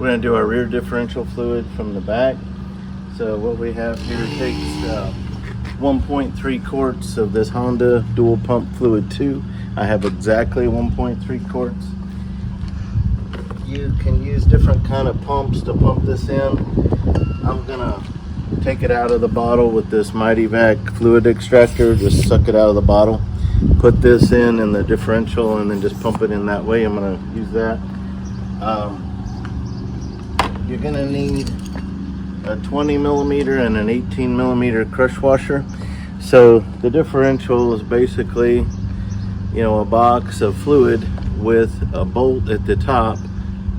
We're going to do our rear differential fluid from the back. So what we have here takes 1.3 quarts of this Honda dual pump fluid 2. I have exactly 1.3 quarts. You can use different kind of pumps to pump this in. I'm gonna take it out of the bottle with this Mighty Vac fluid extractor. Just suck it out of the bottle, put this in the differential, and then just pump it in that way. I'm gonna use that. You're gonna need a 20 millimeter and an 18 millimeter crush washer. So the differential is basically, you know, a box of fluid with a bolt at the top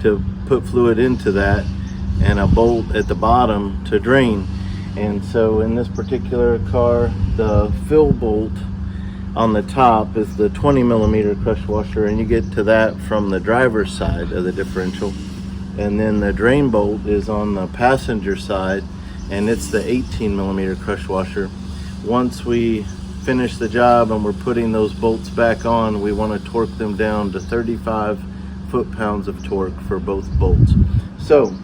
to put fluid into that and a bolt at the bottom to drain. And so in this particular car, the fill bolt on the top is the 20 millimeter crush washer, and you get to that from the driver's side of the differential. And then the drain bolt is on the passenger side, and it's the 18 millimeter crush washer. Once we finish the job and we're putting those bolts back on, we want to torque them down to 35 foot-pounds of torque for both bolts. So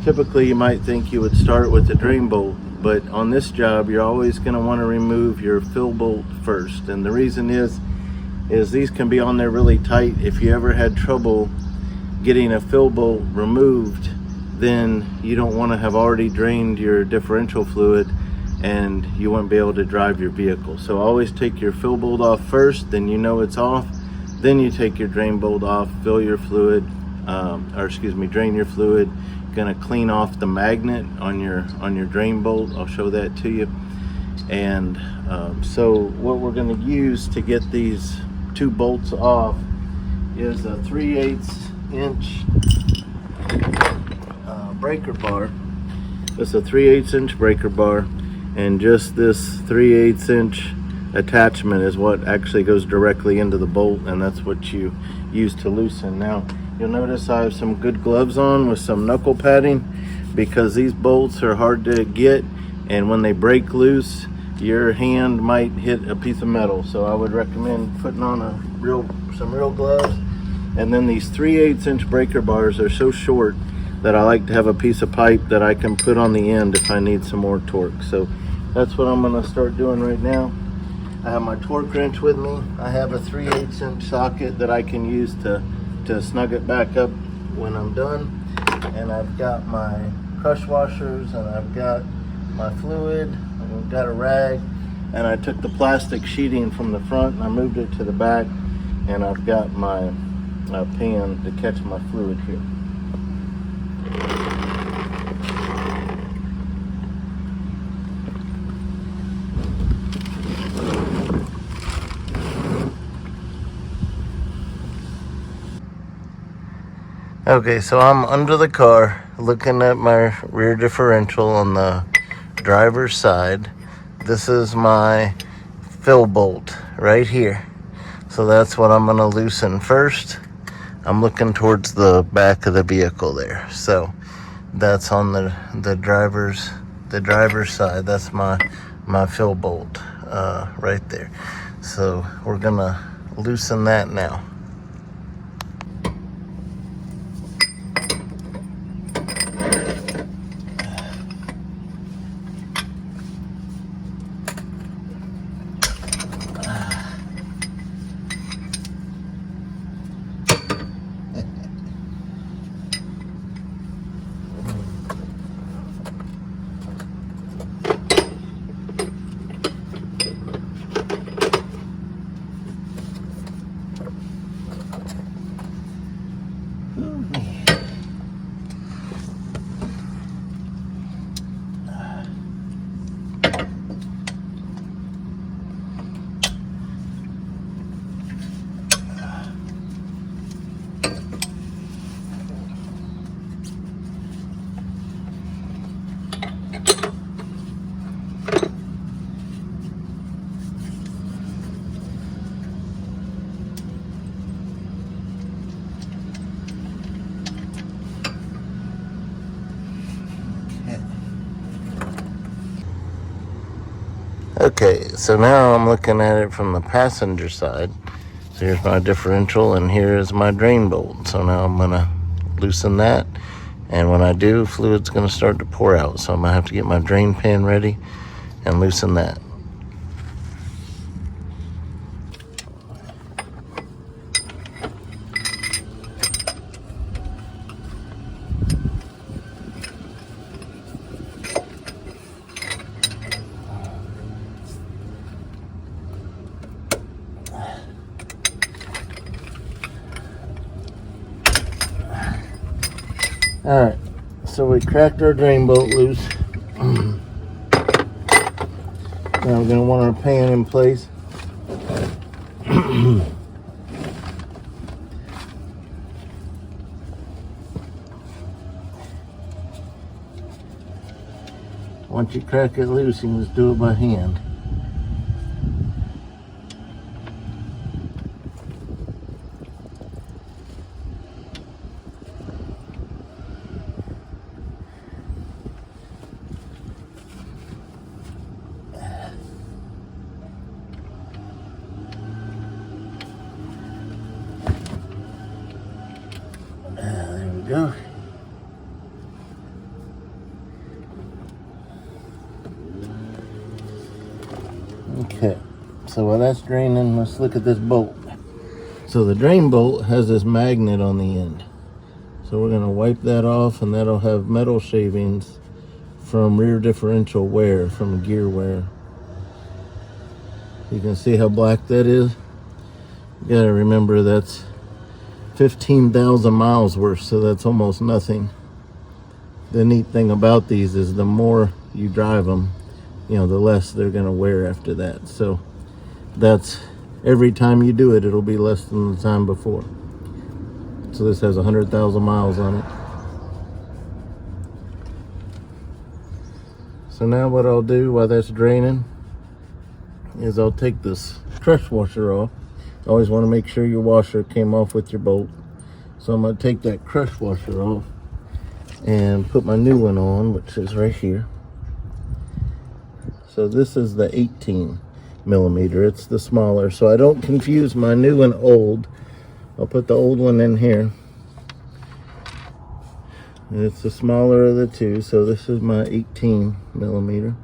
typically you might think you would start with the drain bolt, but on this job you're always going to want to remove your fill bolt first. And the reason is these can be on there really tight. If you ever had trouble getting a fill bolt removed, then you don't want to have already drained your differential fluid and you won't be able to drive your vehicle. So always take your fill bolt off first, then you know it's off. Then you take your drain bolt off, fill your fluid, drain your fluid. Gonna clean off the magnet on your drain bolt. I'll show that to you. And so what we're gonna use to get these two bolts off is a 3/8 inch breaker bar. It's a 3/8 inch breaker bar, and just this 3/8 inch attachment is what actually goes directly into the bolt, and that's what you use to loosen. Now you'll notice I have some good gloves on with some knuckle padding, because these bolts are hard to get, and when they break loose your hand might hit a piece of metal. So I would recommend putting on some real gloves. And then these 3/8 inch breaker bars are so short that I like to have a piece of pipe that I can put on the end if I need some more torque. So that's what I'm going to start doing right now. I have my torque wrench with me. I have a 3/8 inch socket that I can use to snug it back up when I'm done. And I've got my crush washers, and I've got my fluid, I've got a rag, and I took the plastic sheeting from the front and I moved it to the back, and I've got my pan to catch my fluid here. Okay, so I'm under the car looking at my rear differential on the driver's side. This is my fill bolt right here. So that's what I'm going to loosen first. I'm looking towards the back of the vehicle there. So that's on the driver's side. That's my fill bolt right there. So we're going to loosen that now. Okay, so now I'm looking at it from the passenger side. So here's my differential and here is my drain bolt. So now I'm gonna loosen that And when I do, fluid's gonna start to pour out. So I'm gonna have to get my drain pan ready and loosen that. All right, so we cracked our drain bolt loose. Now we're gonna want our pan in place. Once you crack it loose, you can just do it by hand. There we go. Okay, so while that's draining, let's look at this bolt. So the drain bolt has this magnet on the end. So we're gonna wipe that off, and that'll have metal shavings from rear differential wear, from gear wear. You can see how black that is. You gotta remember that's 15,000 miles worth, so that's almost nothing. The neat thing about these is the more you drive them, the less they're gonna wear after that. So that's every time you do it, it'll be less than the time before. So this has 100,000 miles on it. So now what I'll do while that's draining is I'll take this crush washer off. Always want to make sure your washer came off with your bolt. So I'm going to take that crush washer off and put my new one on, which is right here. So this is the 18 millimeter. It's the smaller, so I don't confuse my new and old. I'll put the old one in here. And it's the smaller of the two, so this is my 18 millimeter.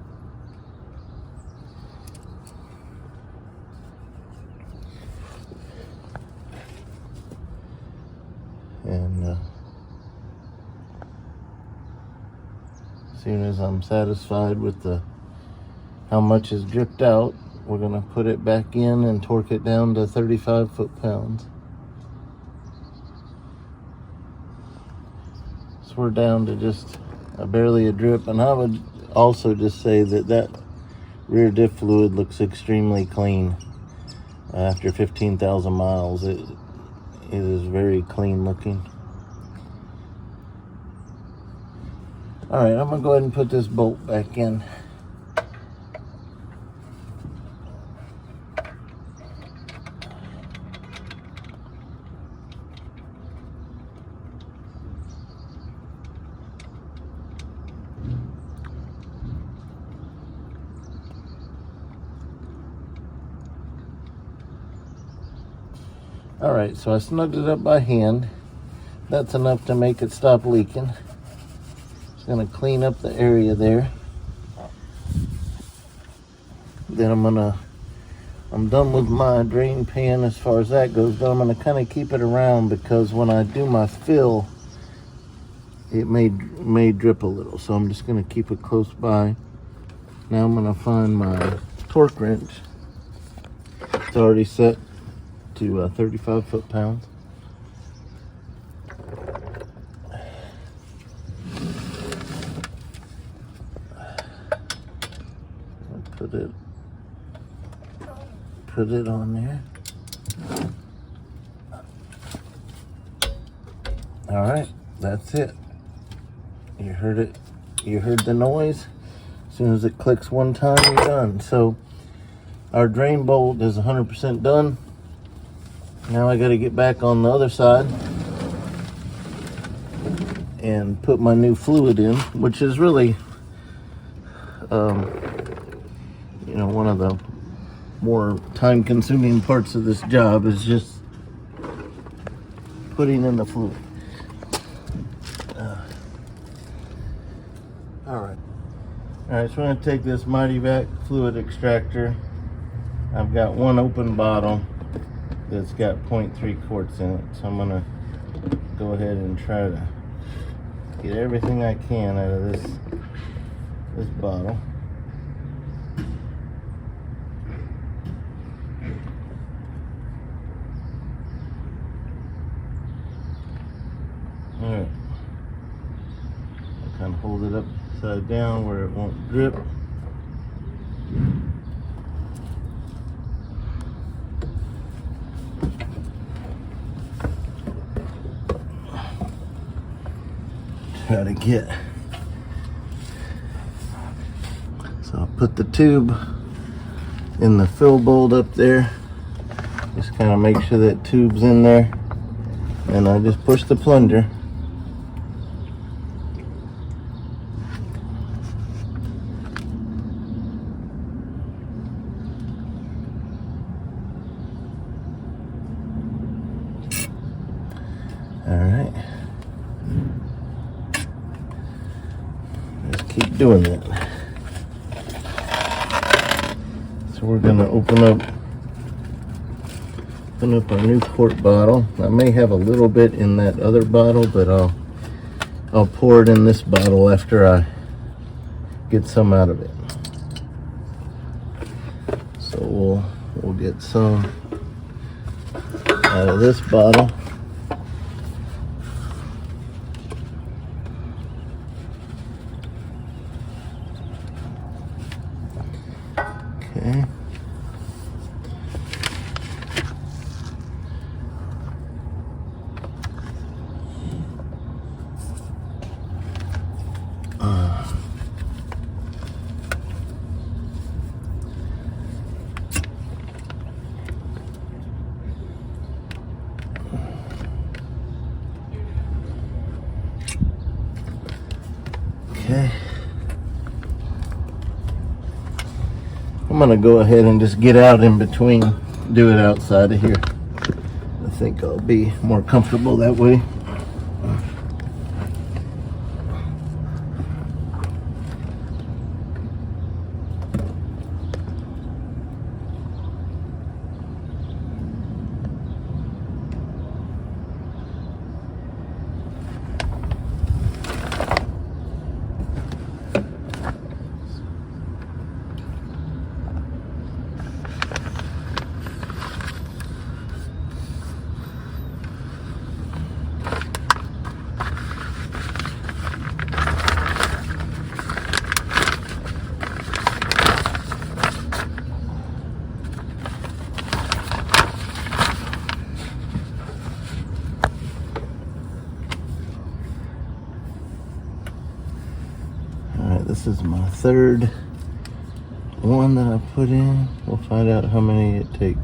And as soon as I'm satisfied with how much is dripped out, we're going to put it back in and torque it down to 35 foot-pounds. So we're down to just barely a drip, and I would also just say that rear diff fluid looks extremely clean. After 15,000 miles, it is very clean looking. All right, I'm gonna go ahead and put this bolt back in. All right, so I snugged it up by hand. That's enough to make it stop leaking. Just gonna clean up the area there. Then I'm done with my drain pan as far as that goes, but I'm gonna kind of keep it around because when I do my fill, it may drip a little. So I'm just gonna keep it close by. Now I'm gonna find my torque wrench. It's already set to 35 foot-pounds. Put it on there. All right, that's it. You heard it. You heard the noise. As soon as it clicks one time, you're done. So our drain bolt is 100% done. Now I got to get back on the other side and put my new fluid in, which is really, one of the more time-consuming parts of this job is just putting in the fluid. Alright, so I'm going to take this Mighty Vac fluid extractor. I've got one open bottle that's got 0.3 quarts in it, so I'm going to go ahead and try to get everything I can out of this bottle. Alright, I'll kind of hold it upside down where it won't drip. Try to get, so I'll put the tube in the fill bowl up there. Just kind of make sure that tube's in there, and I just push the plunger. All right. Just keep doing that. So we're gonna open up our new quart bottle. I may have a little bit in that other bottle, but I'll pour it in this bottle after I get some out of it. So we'll get some out of this bottle. Okay. Okay. I'm gonna go ahead and just get out in between, do it outside of here. I think I'll be more comfortable that way. This is my third one that I put in. We'll find out how many it takes.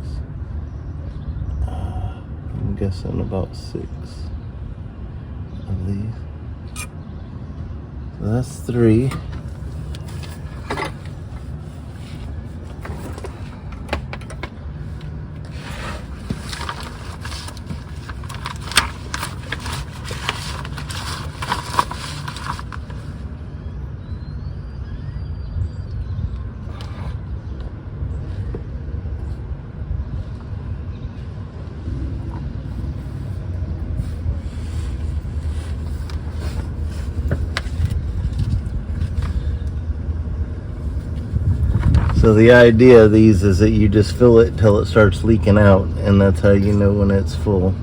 I'm guessing about 6 of these. So that's 3. So the idea of these is that you just fill it till it starts leaking out, and that's how you know when it's full.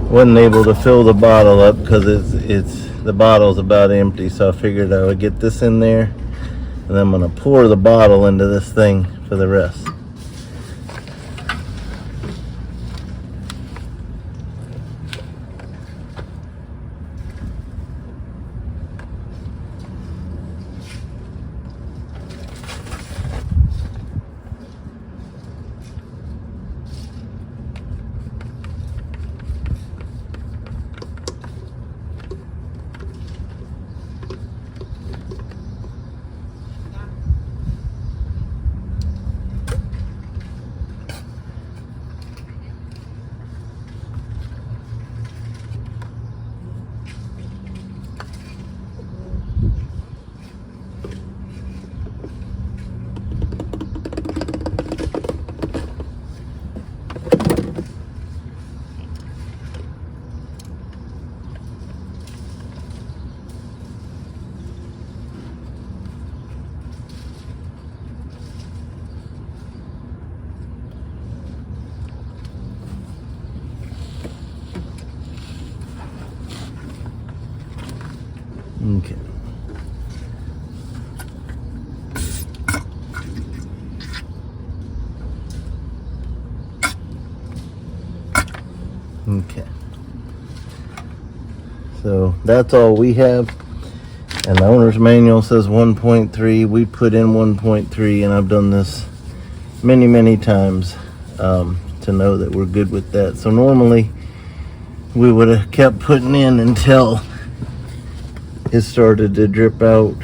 wasn't able to fill the bottle up because the bottle's about empty, so I figured I would get this in there, and then I'm gonna pour the bottle into this thing for the rest. Okay. Okay. So that's all we have. And the owner's manual says 1.3. We put in 1.3, and I've done this many times to know that we're good with that. So normally we would have kept putting in until it started to drip out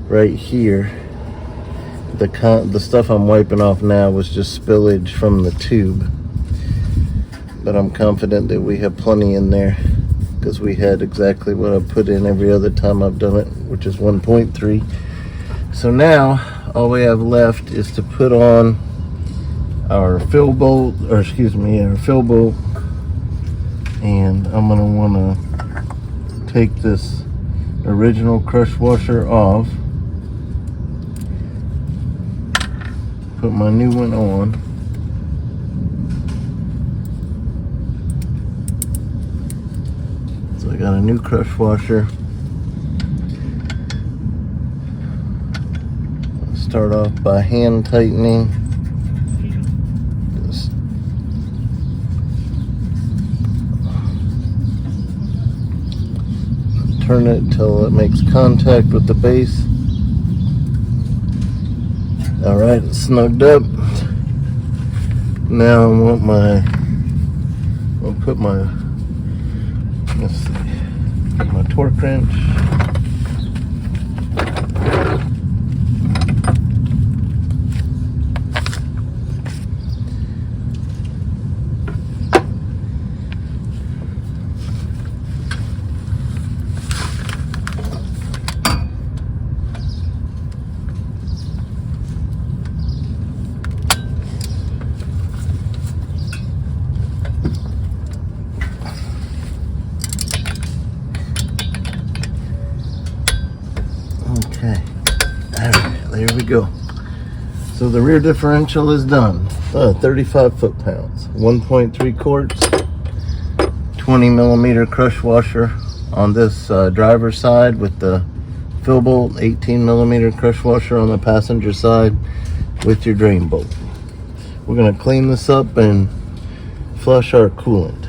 right here. The stuff I'm wiping off now was just spillage from the tube, but I'm confident that we have plenty in there because we had exactly what I put in every other time I've done it, which is 1.3. So now all we have left is to put on our fill bolt, our fill bolt, and I'm gonna wanna take this original crush washer off, put my new one on, so I got a new crush washer. I'll start off by hand tightening. Just turn it until it makes contact with the base. All right, it's snugged up. Now I'll put my, let's see, my torque wrench. Okay, there we go. So the rear differential is done. 35 foot-pounds, 1.3 quarts, 20 millimeter crush washer on this driver's side with the fill bolt, 18 millimeter crush washer on the passenger side with your drain bolt. We're gonna clean this up and flush our coolant.